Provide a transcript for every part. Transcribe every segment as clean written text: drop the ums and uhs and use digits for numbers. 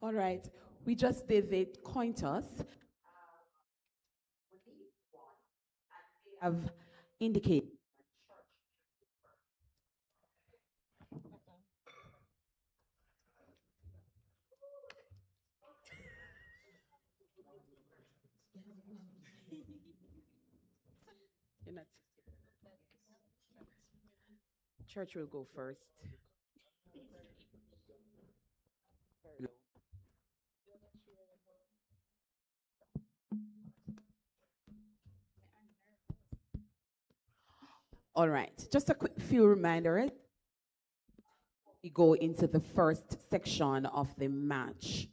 All right. We just did the coin toss. Have indicated. You're not- Church will go first. All right. Just a quick few reminders. We go into the first section of the match.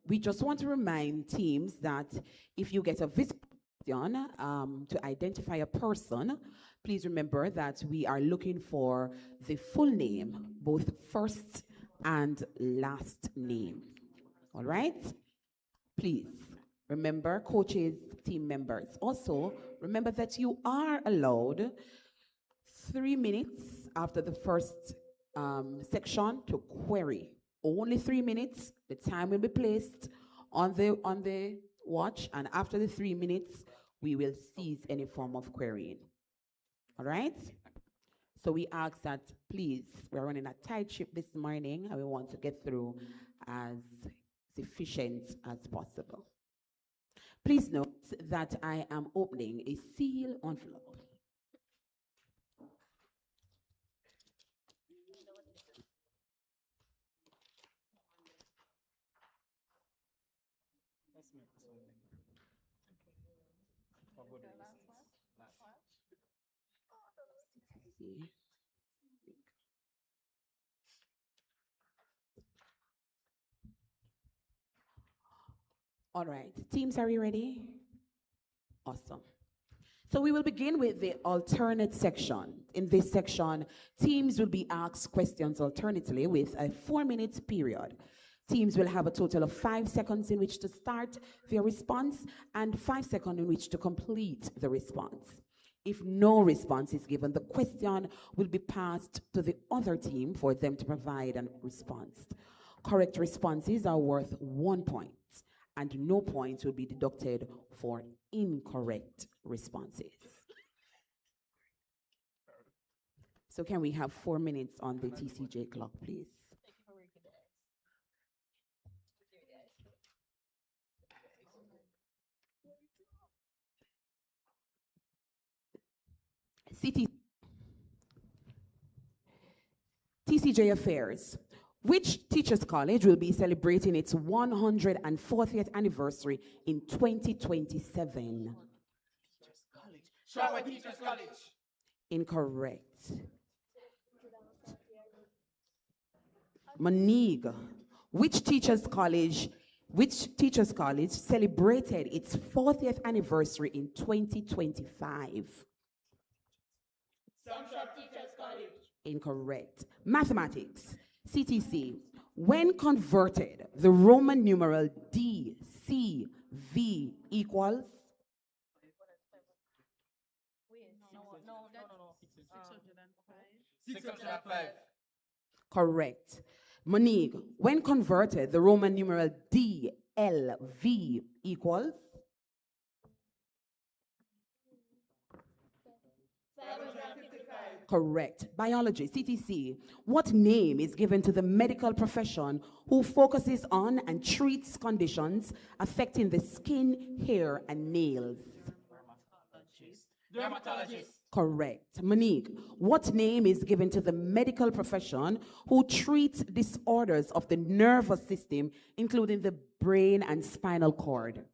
We just want to remind teams that if you get a visitor to identify a person, please remember that we are looking for the full name, both first and last name. All right? Please remember, coaches, team members. Also, remember that you are allowed 3 minutes after the first section to query. Only 3 minutes. The time will be placed on the watch, and after the 3 minutes, we will cease any form of querying. All right? So we ask that, please, we're running a tight ship this morning, and we want to get through as efficient as possible. Please note that I am opening a seal envelope. See. All right, teams, are you ready? Awesome. So we will begin with the alternate section. In this section, teams will be asked questions alternately with a 4-minute period. Teams will have a total of 5 seconds in which to start their response and 5 seconds in which to complete the response. If no response is given, the question will be passed to the other team for them to provide a response. Correct responses are worth 1 point, and no points will be deducted for incorrect responses. So can we have 4 minutes on the TCJ clock, please? CT, TCJ Affairs. Which Teachers College will be celebrating its 140th anniversary in 2027? Shower Teachers College. Incorrect. Monique. Which Teachers College celebrated its 40th anniversary in 2025? Samshop Teachers College. Incorrect. Mathematics. CTC. When converted, the Roman numeral DCV equals? No. 605. Correct. Monique, when converted, the Roman numeral DLV equals? 755. Correct. Biology, CTC. What name is given to the medical profession who focuses on and treats conditions affecting the skin, hair, and nails? Dermatologist. Correct. Monique, what name is given to the medical profession who treats disorders of the nervous system, including the brain and spinal cord?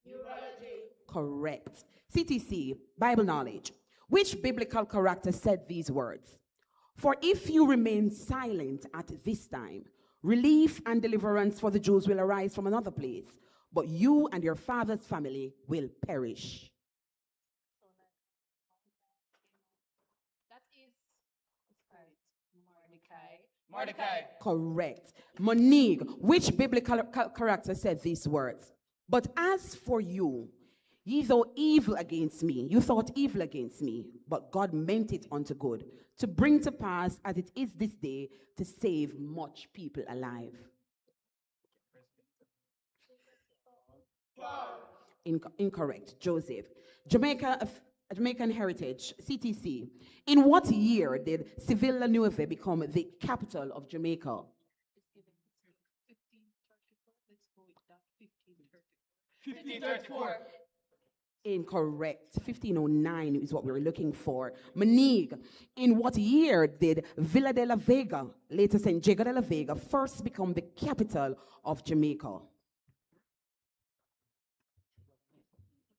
Neurology. Correct. CTC, Bible knowledge. Which biblical character said these words? For if you remain silent at this time, relief and deliverance for the Jews will arise from another place, but you and your father's family will perish. Mordecai. Correct. Monique, which biblical character said these words? But as for you, ye thought evil against me, but God meant it unto good, to bring to pass as it is this day, to save much people alive. Incorrect. Joseph. Jamaica, Jamaican Heritage, CTC. In what year did Sevilla Nueve become the capital of Jamaica? 1534. Incorrect. 1509 is what we were looking for. Manigue. In what year did Villa de la Vega, later St. Jago de la Vega, first become the capital of Jamaica?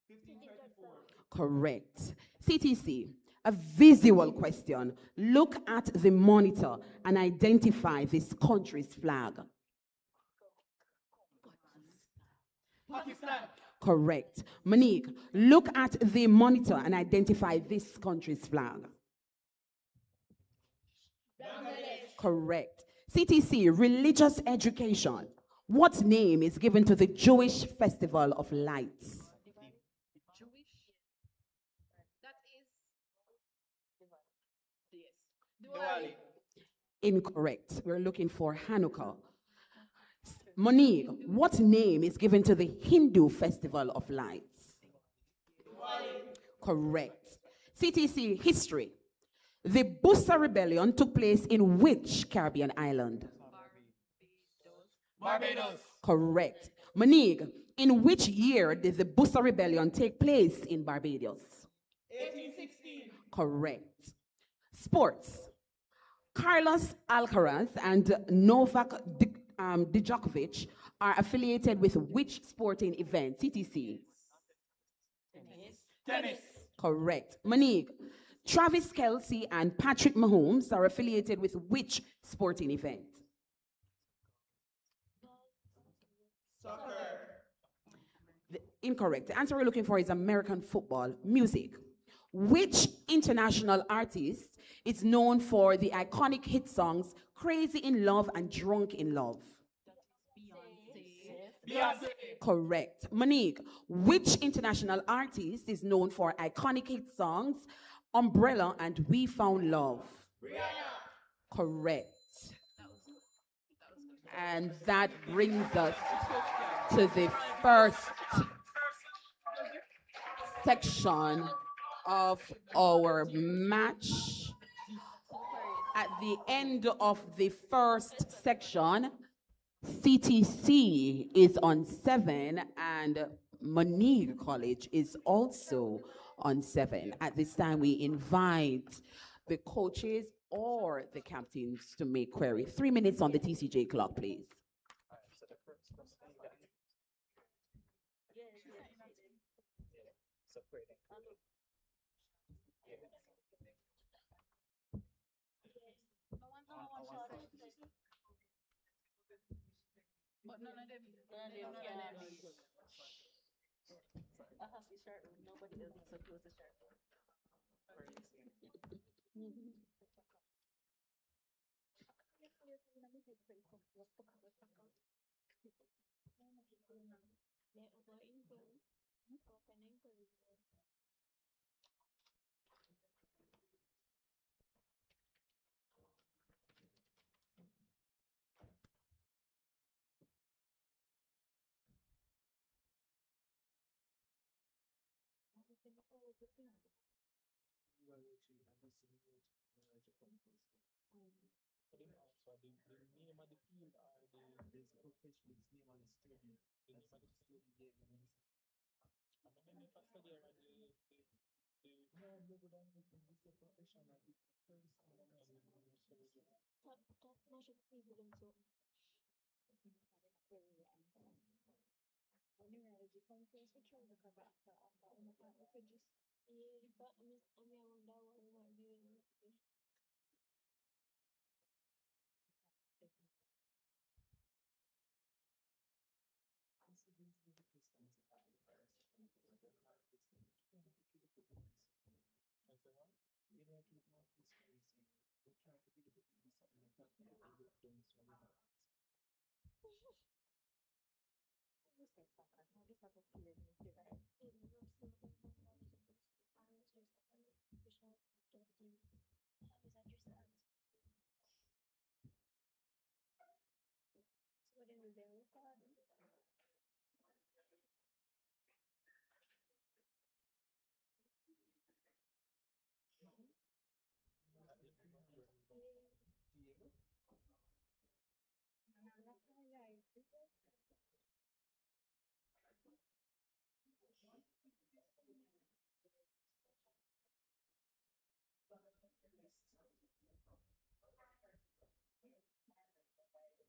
1534. Correct. CTC. A visual question. Look at the monitor and identify this country's flag. Pakistan. Correct. Monique, look at the monitor and identify this country's flag. Bangladesh. Correct. CTC, religious education. What name is given to the Jewish Festival of Lights? Jewish. That is yes. Diwali. Incorrect. We're looking for Hanukkah. Monique, what name is given to the Hindu Festival of Lights? Correct. CTC, history. The Bussa Rebellion took place in which Caribbean island? Barbados. Correct. Monique, in which year did the Bussa Rebellion take place in Barbados? 1816. Correct. Sports. Carlos Alcaraz and Novak Djokovic are affiliated with which sporting event? CTC. Tennis. Correct. Monique, Travis Kelce and Patrick Mahomes are affiliated with which sporting event? Soccer. Incorrect. The answer we're looking for is American football. Music. Which international artist is known for the iconic hit songs Crazy in Love and Drunk in Love? Beyonce. Correct. Monique, which international artist is known for iconic hit songs Umbrella and We Found Love? Rihanna. Correct. And that brings us to the first section of our match. At the end of the first section, CTC is on 7 and Monique College is also on 7. At this time, we invite the coaches or the captains to make queries. 3 minutes on the TCJ clock, please. But none of them can be. I have the shirt. Nobody else is supposed to shirt.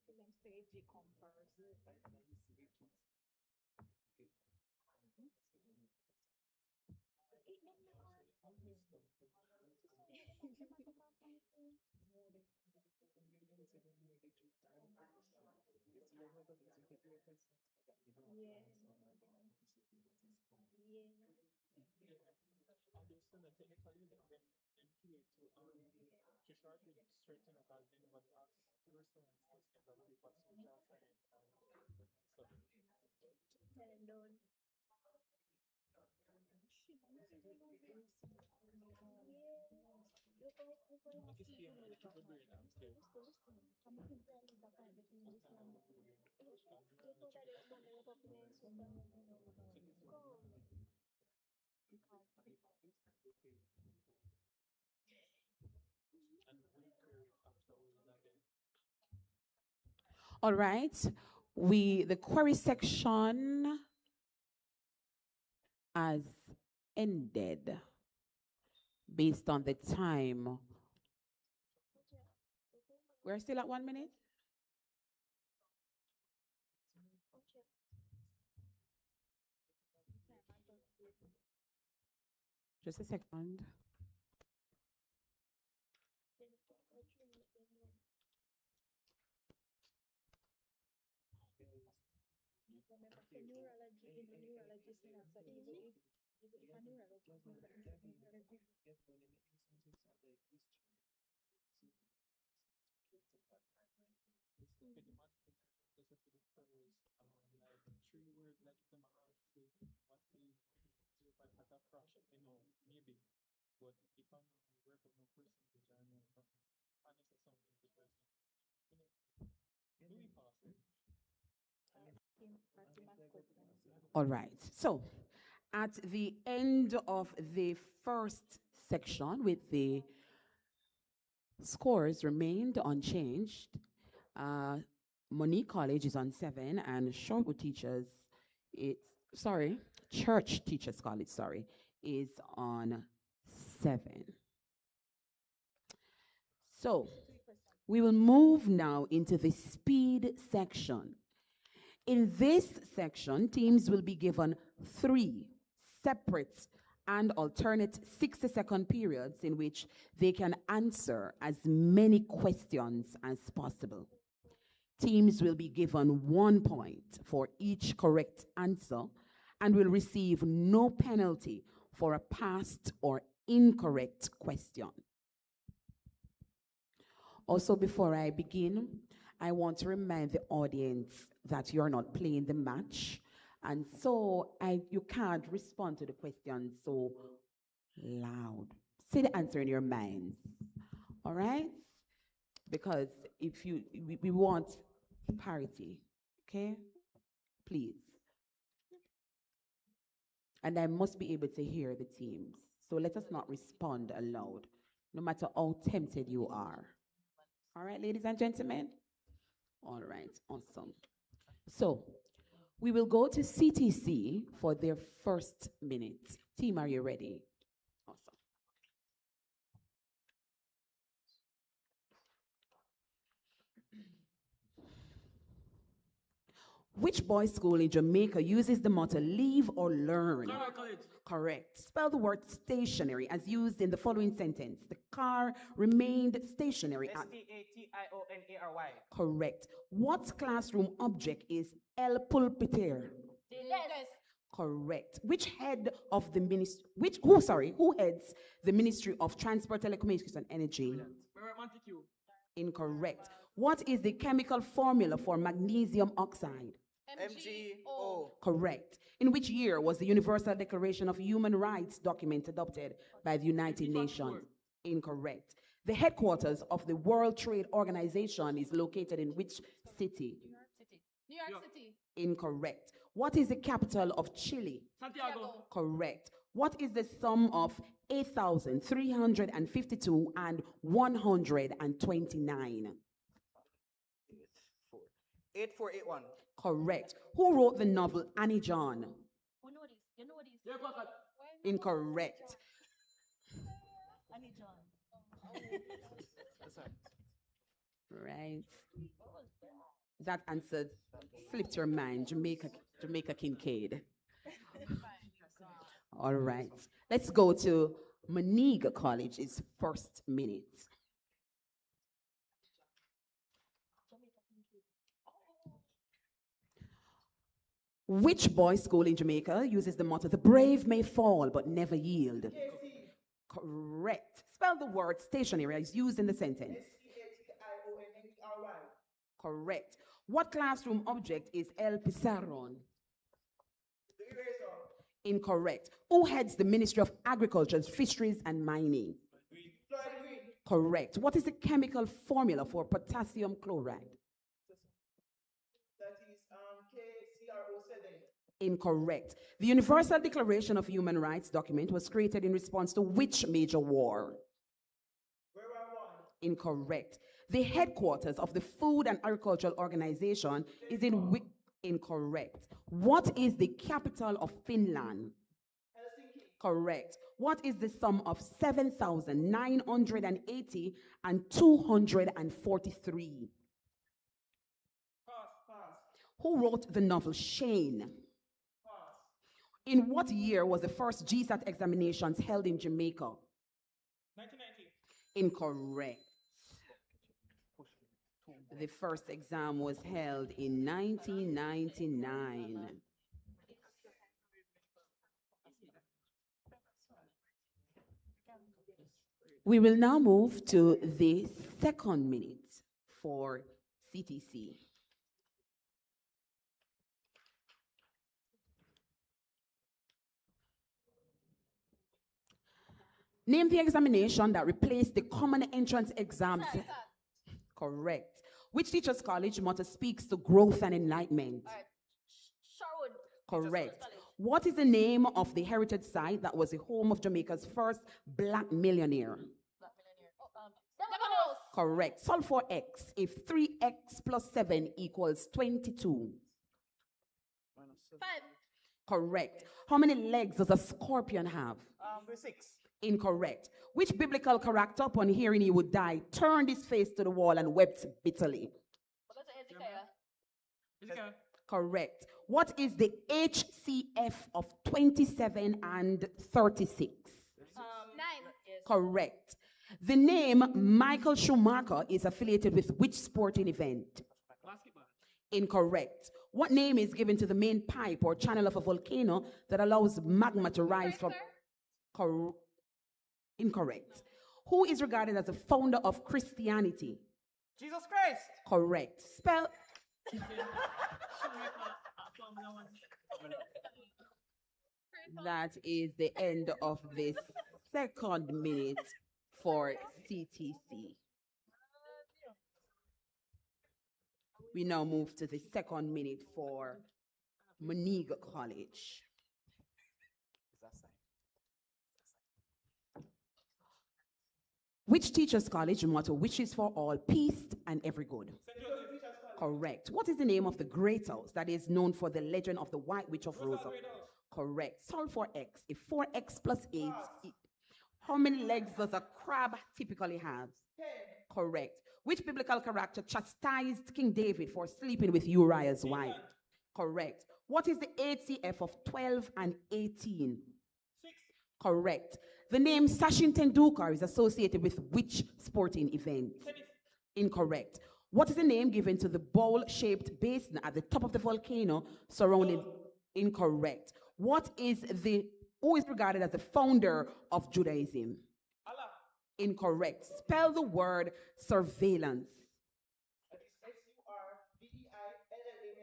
Film stage come first. Yeah. Yeah. And done. All right. The query section has ended based on the time. We're still at 1 minute? Just a second. All right. So, at the end of the first section, with the scores remained unchanged, Monique College is on 7, and Shortwood Teachers, it's sorry, Church Teachers College, sorry, is on 7. So, we will move now into the speed section. In this section, teams will be given 3 separate and alternate 60-second periods in which they can answer as many questions as possible. Teams will be given 1 point for each correct answer and will receive no penalty for a passed or incorrect question. Also, before I begin, I want to remind the audience that you're not playing the match, and so you can't respond to the questions so loud. Say the answer in your minds, all right? Because we want parity, okay? Please. And I must be able to hear the teams, so let us not respond aloud, no matter how tempted you are. All right, ladies and gentlemen? All right, awesome. So, we will go to CTC for their first minute. Team, are you ready? Awesome. Which boys' school in Jamaica uses the motto leave or learn? College. Correct. Spell the word stationary as used in the following sentence. The car remained stationary at... Stationary. Correct. What classroom object is el pulpiter? Desk. Correct. Which head of the ministry, who heads the Ministry of Transport, Telecommunications and Energy? Montague. Incorrect. What is the chemical formula for magnesium oxide? MgO. Correct. In which year was the Universal Declaration of Human Rights document adopted by the United Nations? Incorrect. The headquarters of the World Trade Organization is located in which city? New York City. Incorrect. What is the capital of Chile? Santiago. Correct. What is the sum of 8,352 and 129? 8481. Correct. Who wrote the novel Annie John? We know this. You know this. Yeah, Papa. Incorrect. Annie John. That's right. Right. What was that? That answer slipped your mind. Jamaica Kincaid. All right. Let's go to Montego College's first minute. Which boys' school in Jamaica uses the motto, the brave may fall but never yield? Correct. Spell the word stationary as used in the sentence. Correct. What classroom object is El Pizarron? Incorrect. Who heads the Ministry of Agriculture, Fisheries and Mining? Correct. What is the chemical formula for potassium chloride? That is KCRO7. Incorrect. The Universal Declaration of Human Rights document was created in response to which major war? World War One. Incorrect. The headquarters of the Food and Agricultural Organization is in Incorrect. What is the capital of Finland? Helsinki. Correct. What is the sum of 7,980 and 243? Pass. Who wrote the novel Shane? Pass. In what year was the first GSAT examinations held in Jamaica? 1990. Incorrect. The first exam was held in 1999. We will now move to the second minute for CTC. Name the examination that replaced the common entrance exams. Correct. Which teacher's college motto speaks to growth and enlightenment? Alright. Sherwood. Correct. College. What is the name of the heritage site that was the home of Jamaica's first black millionaire? Black millionaire. Stephanos. Correct. Solve for x. If 3x plus 7 equals 22. Minus 7. 5. Correct. How many legs does a scorpion have? 6. Incorrect. Which biblical character, upon hearing he would die, turned his face to the wall and wept bitterly? What was it, Ezekiel? Correct. What is the HCF of 27 and 36? 9. Yes. Correct. The name Michael Schumacher is affiliated with which sporting event? Basketball. Incorrect. What name is given to the main pipe or channel of a volcano that allows magma to rise from? Incorrect. Who is regarded as the founder of Christianity? Jesus Christ. Correct. Spell. That is the end of the second minute for CTC. We now move to the second minute for Montego College. Which teacher's college motto wishes for all peace and every good? Correct. What is the name of the great house that is known for the legend of the White Witch of Rosa? Correct. Solve for x. If 4x plus 8, how many legs does a crab typically have? 10. Correct. Which biblical character chastised King David for sleeping with Uriah's wife? Correct. What is the HCF of 12 and 18? 6. Correct. The name Sachin Tendulkar is associated with which sporting event? Tennis. Incorrect. What is the name given to the bowl-shaped basin at the top of the volcano surrounding? Incorrect. Who is regarded as the founder of Judaism? Allah. Incorrect. Spell the word surveillance. That is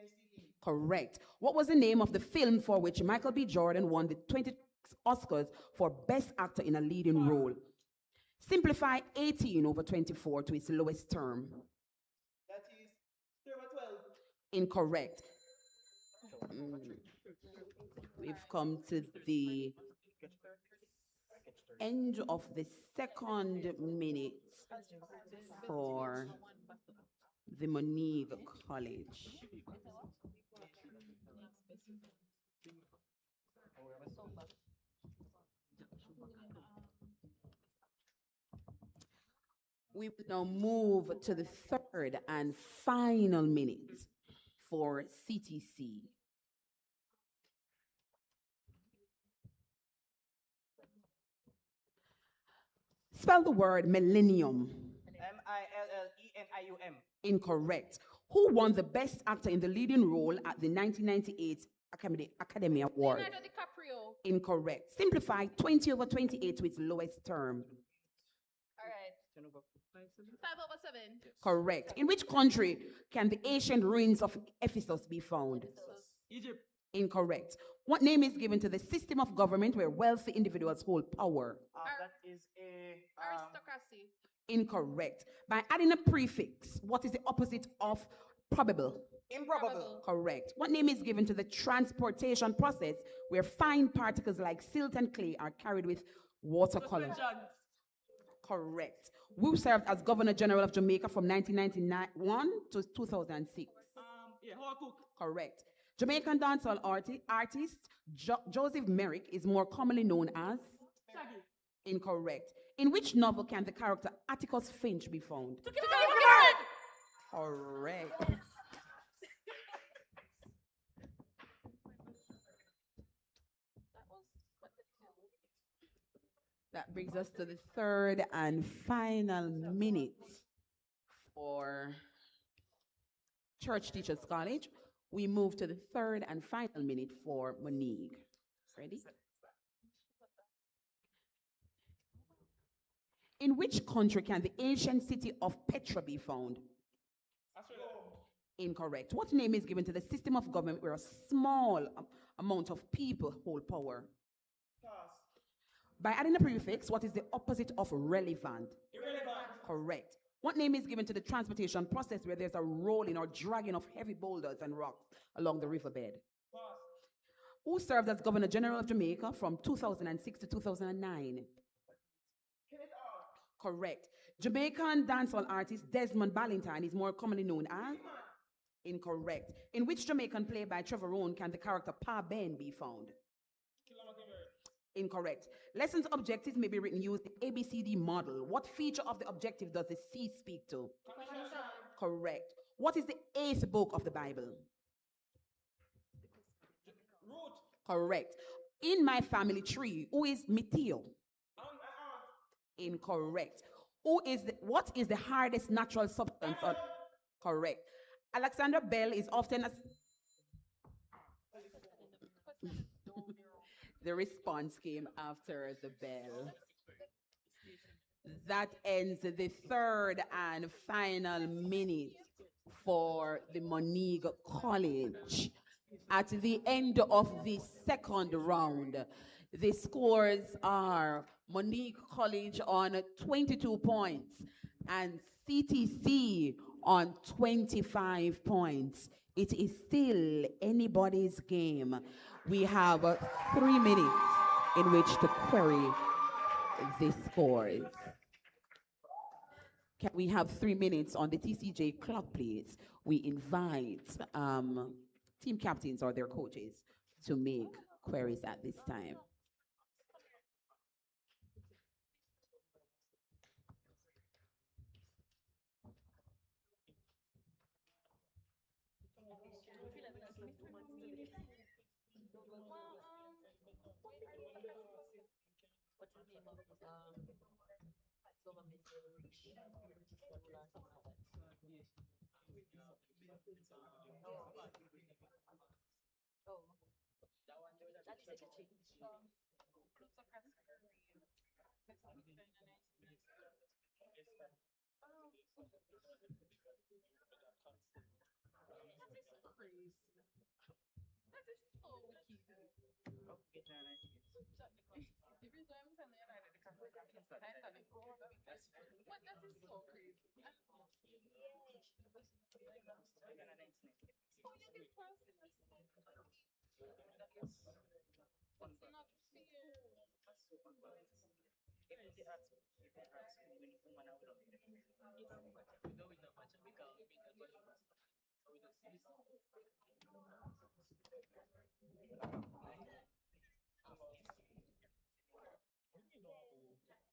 SURVEILLANCE. Correct. What was the name of the film for which Michael B. Jordan won the 20 Oscars for Best Actor in a Leading Role? Simplify 18 over 24 to its lowest term. That is 12. Incorrect. We've come to the end of the second minute for the Monique College. We will now move to the third and final minute for CTC. Spell the word millennium. Millienium. Incorrect. Who won the Best Actor in the Leading Role at the 1998 Academy Award? Leonardo DiCaprio. Incorrect. Simplify 20 over 28 to its lowest term. All right. 5/7. Correct. In which country can the ancient ruins of Ephesus be found? Egypt. Incorrect. What name is given to the system of government where wealthy individuals hold power? That is a Aristocracy. Incorrect. By adding a prefix, what is the opposite of probable? improbable. Correct. What name is given to the transportation process where fine particles like silt and clay are carried with watercolor? Suspension. Correct. Who served as Governor General of Jamaica from 1991 to 2006? Howard Cook. Correct. Jamaican dancehall artist Joseph Merrick is more commonly known as? Shaggy. Incorrect. In which novel can the character Atticus Finch be found? To kill a Correct. That brings us to the third and final minute for Church Teachers College. We move to the third and final minute for Monique. Ready? In which country can the ancient city of Petra be found? Australia. Incorrect. What name is given to the system of government where a small amount of people hold power? Pass. By adding a prefix, what is the opposite of relevant? Irrelevant. Correct. What name is given to the transportation process where there's a rolling or dragging of heavy boulders and rocks along the riverbed? Pass. Who served as Governor General of Jamaica from 2006 to 2009? Kenneth R. Correct. Jamaican dancehall artist Desmond Ballantyne is more commonly known as? Incorrect. In which Jamaican play by Trevor Rowan can the character Pa Ben be found? Incorrect. Lessons objectives may be written using the ABCD model. What feature of the objective does the C speak to? Correct. What is the eighth book of the Bible? Root. Correct. In my family tree, who is Mithiel? Incorrect. What is the hardest natural substance on? Correct. Alexander Bell is often as the response came after the bell. That ends the third and final minute for the Monique College. At the end of the second round, the scores are Monique College on 22 points and CTC on 25 points. It is still anybody's game. We have 3 minutes in which to query the scores. Can we have 3 minutes on the TCJ clock, please? We invite team captains or their coaches to make queries at this time.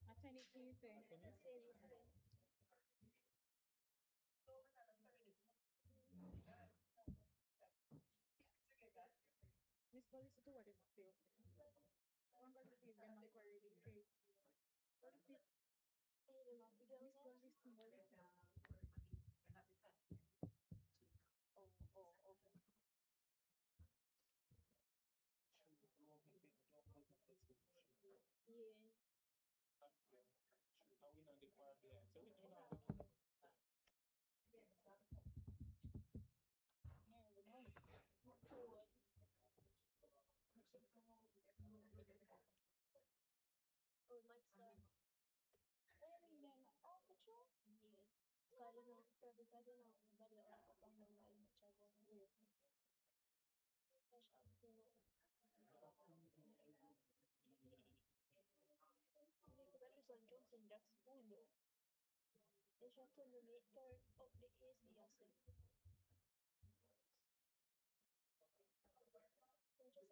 A tiny piece. Miss Gully to what is it? One Gully is them not quite ready. Miss Gully small.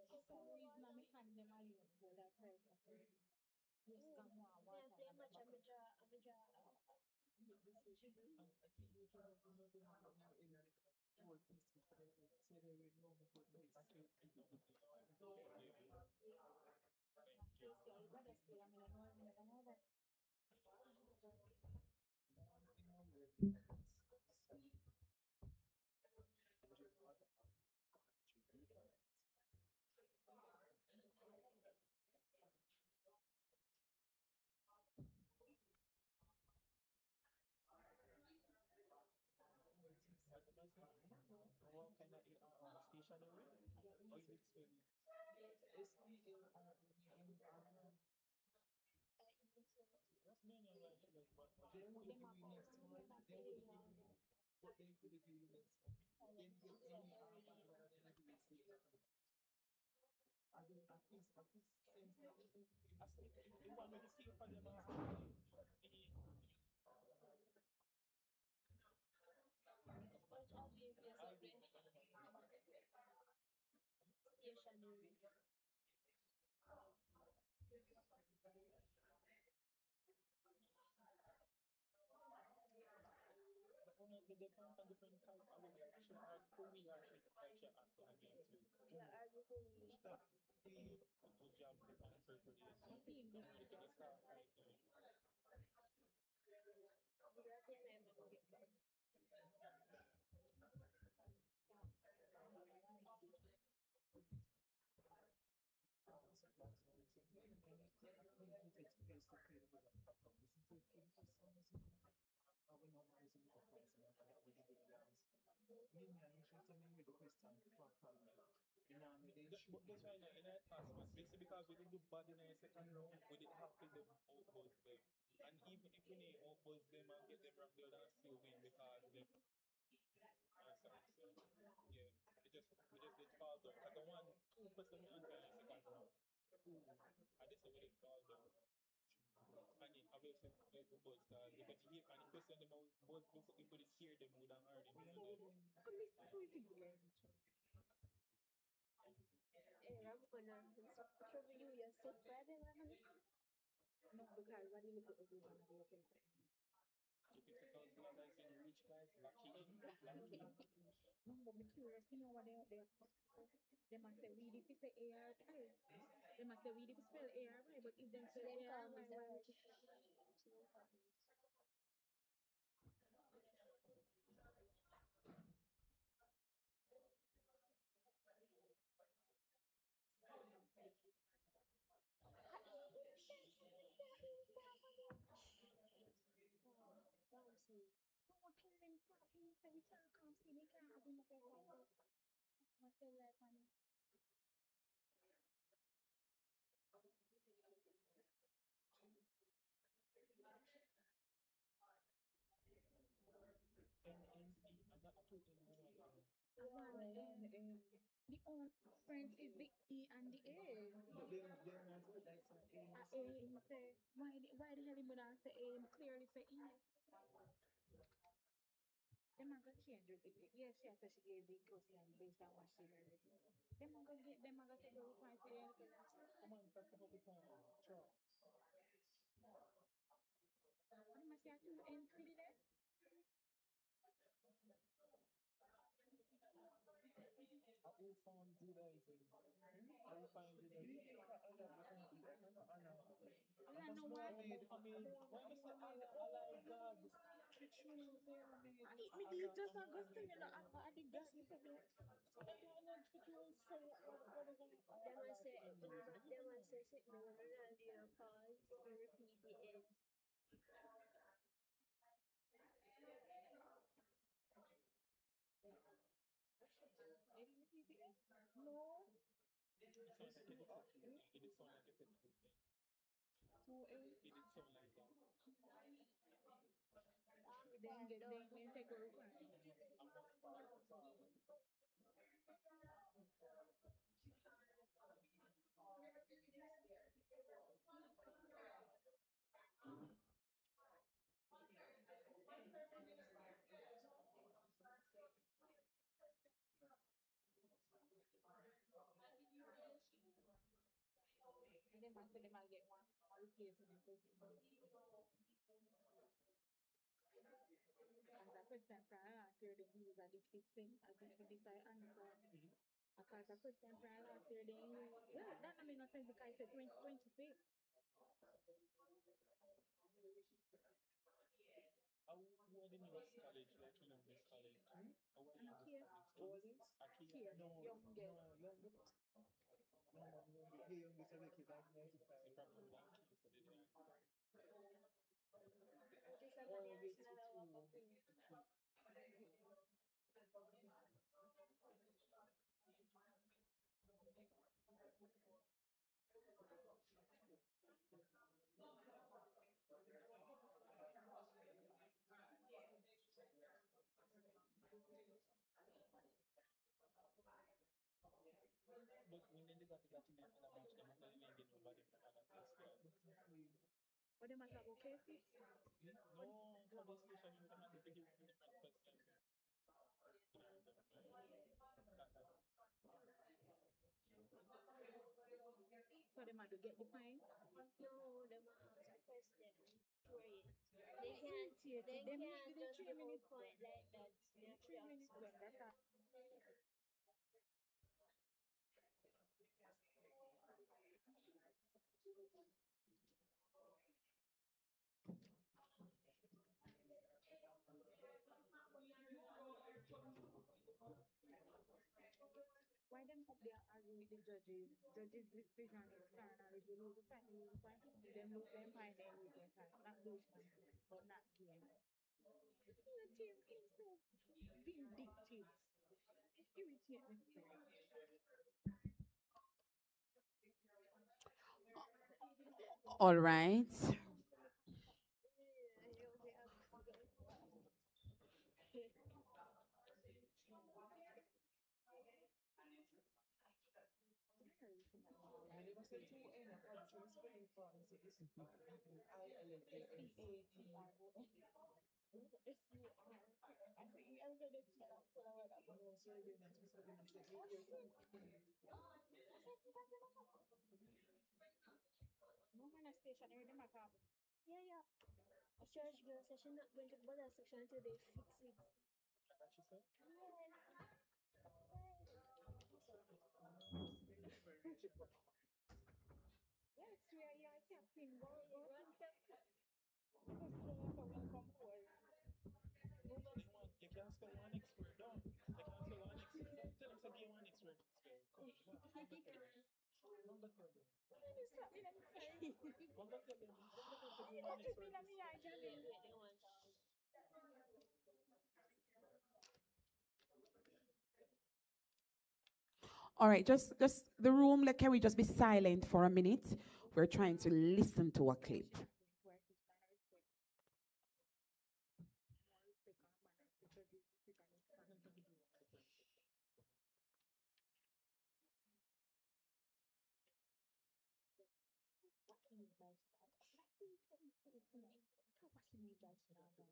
For some reason, I hand them a little for that person. Yes, come on, water. Yes, girl, but that's still, I mean, I know that. But that's why in that task was basically because we did do bad in the second round, we did have to them outbuzz them. And even if we need outbuzz them and get them wrong, they'll still win because them answer. So yeah, we just did fall down. Because the one two person we answer in the second round. I just say we did fall down. And then obviously the buzz because they get hear and the person them out buzz before if we hear them would have heard them. No, because when you look at the blue one, they open it. $50,000 in rich guys, lucky. No, but me curious, you know what they must say weed if it's a ARY. They must say weed if it's spell ARY, but if they spell ARY, why would it? No, what can them talk? He say we can't come see, we can't have him up there like that. Must say like money. And that two in one. The own friends is the E and the A. But then that's what I A, him say, why the hell him would not say A? Him clearly say E. Them are gonna change it. Yes, she has to she gave the question based on what she learned. Them are gonna get them are gonna take the requirement for the Come on, talk about the time. Sure. I must say two ends for the I will find Judaism. I will find Judaism. I Because know no, why. why must I mean, I like God. The truth, I mean, Me need just Augustine, you know, I did Yes, that for me. so I don't know if it will say what is on. They must say, they must say something when Ronaldinho pause to repeat the end. No, It sounds like it did sound like it said two things. two ends. It did sound like that. Then take a requirement. And what's part of that? And then after them I get one replacement question. As a question for last year, the use of the system as if to decide answer. Because a question for last year, they use, well, that don't make no sense because it's 2026. How are the newest college, like you know, this college? How are the And newest here, college? Akia? here, No, young girl. no, young. No, man, the youngest of the kids like 95. They probably would have kids, so they didn't. Just Oh, somebody yes, else it's never walk true. up in. But when they got to the other match, they must have even get nobody from other place there. But they must have okay, see? No, for this station, you don't have to give them different questions. You know, So they might get the fine. No, they must ask a question. Period. They irritated. They They make can't the just 3 give out minutes point one. like that. They The have to 3 minutes ask one, question. that's all. Why them up there arguing with the judges? Judges' decision is final. If you lose the fight, you lose the fight. If them lose them fight, they lose them fight. Not lose one, but not gain. The team is so vindictive. It irritates me so. All right. Yeah, you'll be and they must say two N, what's your spelling for? I say, this is ILLAS. SUR. I say, I'm gonna tell her. No, sorry, they're not supposed to be Oh, saying shit. No man, a stationary, them a come. Yeah, yeah. A church girl said she's not going to bother section until they fix it. What she said? Yes. Yes, we are your captain. Go to captain. Just go for welcome call. You can't spell one next word down. You can't spell one next word. Tell them to give one next word. Spell. Come on. One go tell them. One go tell them. Let me stop me, let me say. One go tell them. One go tell them to give You one know, next trip word. in a me eye, Jamie. Wait, they want talk. All right, just the room, like, can we just be silent for a minute? We're trying to listen to a clip. What can you guys start? What can you guys start?